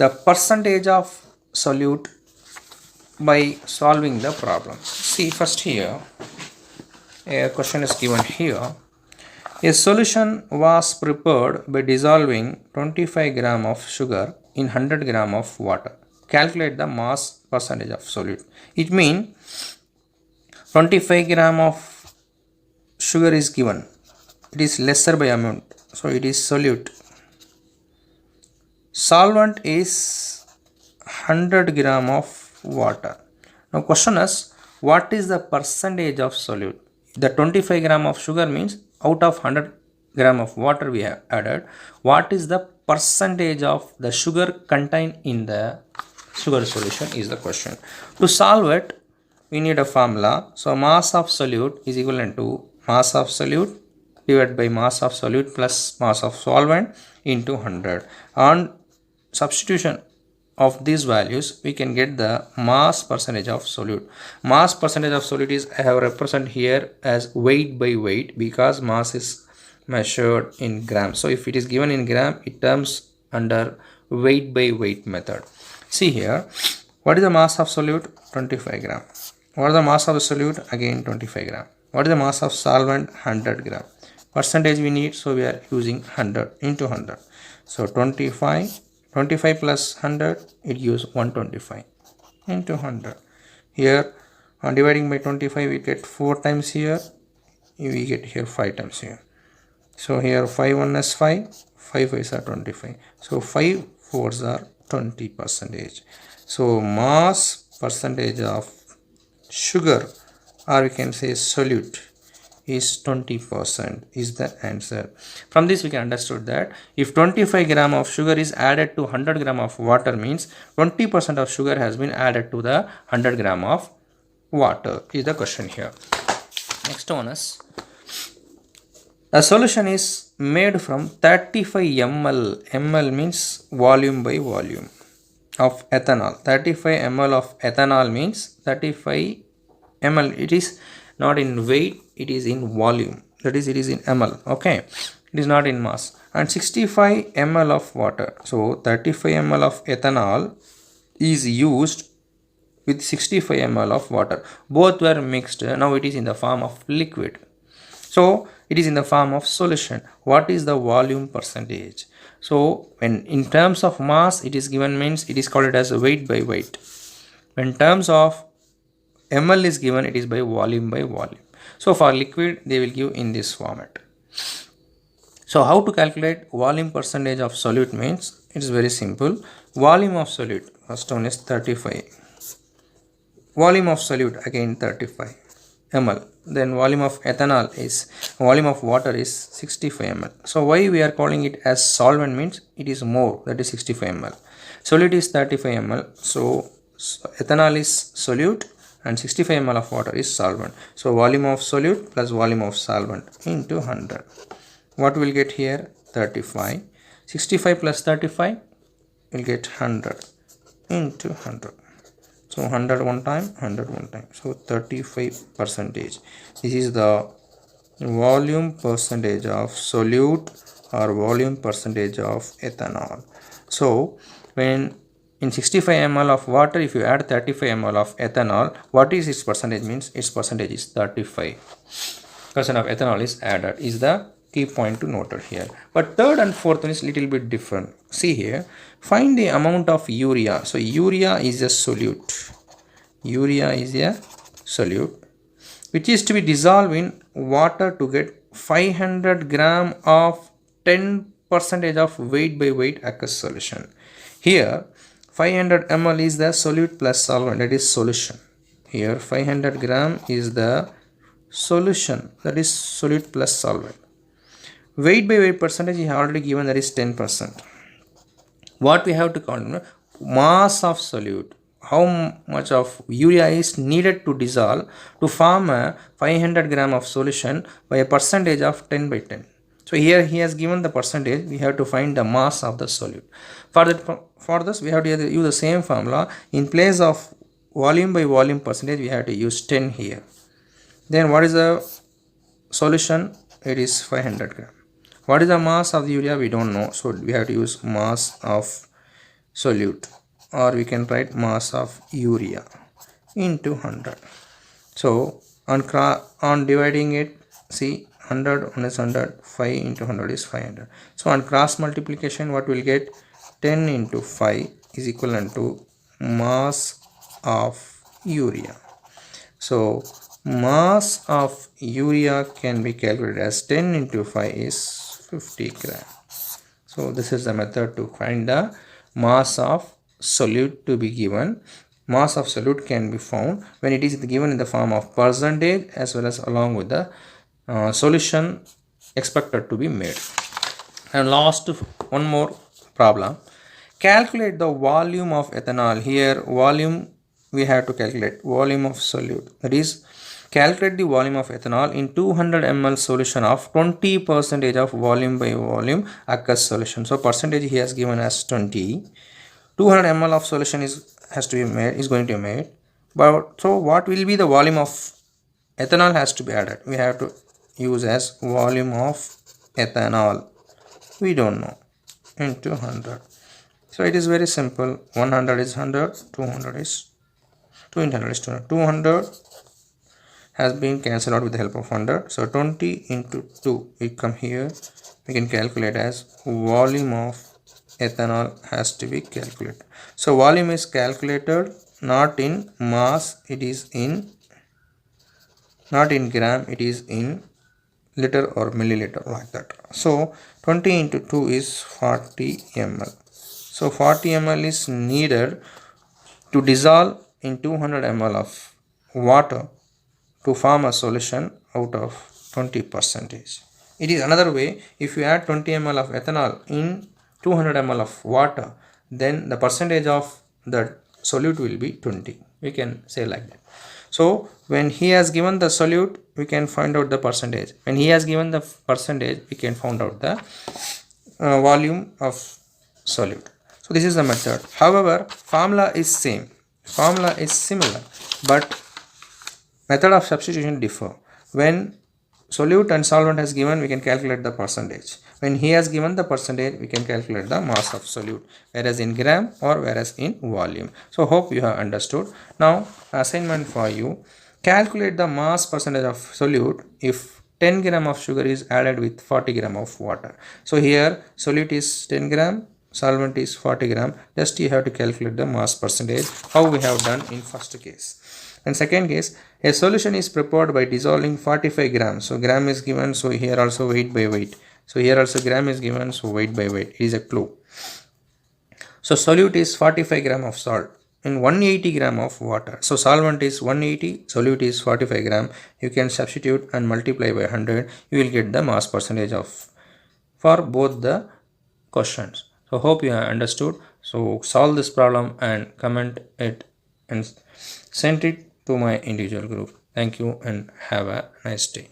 the percentage of solute by solving the problem. See, first here a question is given here. A solution was prepared by dissolving 25 gram of sugar in 100 gram of water. Calculate the mass percentage of solute. It means 25 gram of sugar is given. It is lesser by amount, so it is solute. Solvent is 100 gram of water. Now question is, what is the percentage of solute? The 25 gram of sugar means out of 100 gram of water we have added, what is the percentage of the sugar contained in the sugar solution is the question. To solve it, we need a formula. So mass of solute is equivalent to mass of solute divided by mass of solute plus mass of solvent into 100. On substitution of these values, we can get the mass percentage of solute. Mass percentage of solute is, I have represent here as weight by weight, because mass is measured in grams. So if it is given in gram, it comes under weight by weight method. See here, what is the mass of solute? 25 gram. What is the mass of the solute? Again 25 gram. What is the mass of solvent? 100 gram. Percentage we need, so we are using 100 into 100. So 25 plus 100, it gives 125 into 100. Here on dividing by 25, we get 4 times here, we get here 5 times here. So here 5 1 is 5, 5 5s are 25. So 5 4s are 20%. So mass percentage of sugar, or we can say solute, is 20% is the answer. From this we can understood that if 25 gram of sugar is added to 100 gram of water, means 20% of sugar has been added to the 100 gram of water is the question here. Next one is, a solution is made from 35 ml, ml means volume by volume, of ethanol. 35 ml of ethanol means 35 ml, it is not in weight, it is in volume, that is it is in ml. Okay, it is not in mass. And 65 ml of water, so 35 ml of ethanol is used with 65 ml of water. Both were mixed, now it is in the form of liquid, so it is in the form of solution. What is the volume percentage? So when in terms of mass it is given, means it is called as weight by weight. When terms of ml is given, it is by volume by volume. So for liquid they will give in this format. So how to calculate volume percentage of solute means, it is very simple. Volume of solute, first one is 35, volume of solute again 35 ml, then volume of ethanol is, volume of water is 65 ml. So why we are calling it as solvent, means it is more, that is 65 ml. Solute is 35 ml, so ethanol is solute and 65 ml of water is solvent. So volume of solute plus volume of solvent into 100. What will get here? 35. 65 plus 35 will get 100 into 100. So 100 one time, 100 one time. So 35%. This is the volume percentage of solute or volume percentage of ethanol. So when in 65 ml of water, if you add 35 ml of ethanol, what is its percentage? Means its percentage is 35% of ethanol is added, is the key point to note here. But third and fourth one is little bit different. See here, find the amount of urea. So urea is a solute. Urea is a solute which is to be dissolved in water to get 500 gram of 10% of weight by weight aqueous solution. Here 500 ml is the solute plus solvent, that is solution. Here 500 gram is the solution, that is solute plus solvent. Weight by weight percentage is already given, that is 10%. What we have to count? Mass of solute. How much of urea is needed to dissolve to form a 500 gram of solution by a percentage of 10 by 10. So here he has given the percentage, we have to find the mass of the solute. For this we have to use the same formula. In place of volume by volume percentage, we have to use 10 here. Then what is the solution? It is 500 gram. What is the mass of the urea? We don't know, so we have to use mass of solute, or we can write mass of urea into 100. So on dividing it, see 100 1 is 100, 5 into 100 is 500. So on cross multiplication, what we'll get, 10 into 5 is equivalent to mass of urea. So mass of urea can be calculated as 10 into 5 is 50 gram. So this is the method to find the mass of solute to be given. Mass of solute can be found when it is given in the form of percentage as well as along with the solution expected to be made. And last, one more problem. Calculate the volume of ethanol. Here volume we have to calculate volume of solute. That is, calculate the volume of ethanol in 200 ml solution of 20% of volume by volume aqueous solution. So percentage he has given as 20. 200 ml of solution is going to be made. But so what will be the volume of ethanol has to be added? We have to use as volume of ethanol. We don't know, into 100. So it is very simple. 100 is 100, 200 is 200 is 200. 200 has been cancelled out with the help of 100. So 20 into 2, we come here. We can calculate as volume of ethanol has to be calculated. So volume is calculated not in mass, it is in, not in gram, it is in liter or milliliter, like that. So 20 into 2 is 40 ml. So 40 ml is needed to dissolve in 200 ml of water to form a solution out of 20%. It is another way, if you add 20 ml of ethanol in 200 ml of water, then the percentage of the solute will be 20. We can say like that. So when he has given the solute, we can find out the percentage. When he has given the percentage, we can find out the volume of solute. So this is the method. However, formula is same. Formula is similar, but method of substitution differ. When solute and solvent has given, we can calculate the percentage. When he has given the percentage, we can calculate the mass of solute, whereas in gram or whereas in volume. So hope you have understood. Now assignment for you, calculate the mass percentage of solute if 10 gram of sugar is added with 40 gram of water. So here solute is 10 gram, solvent is 40 gram. Just you have to calculate the mass percentage, how we have done in first case. And second case, a solution is prepared by dissolving 45 grams. So gram is given, so here also weight by weight. So here also gram is given, so weight by weight. It is a clue. So solute is 45 gram of salt in 180 gram of water. So solvent is 180, solute is 45 gram. You can substitute and multiply by 100. You will get the mass percentage of for both the questions. So hope you have understood. So solve this problem and comment it and send it to my individual group. Thank you and have a nice day.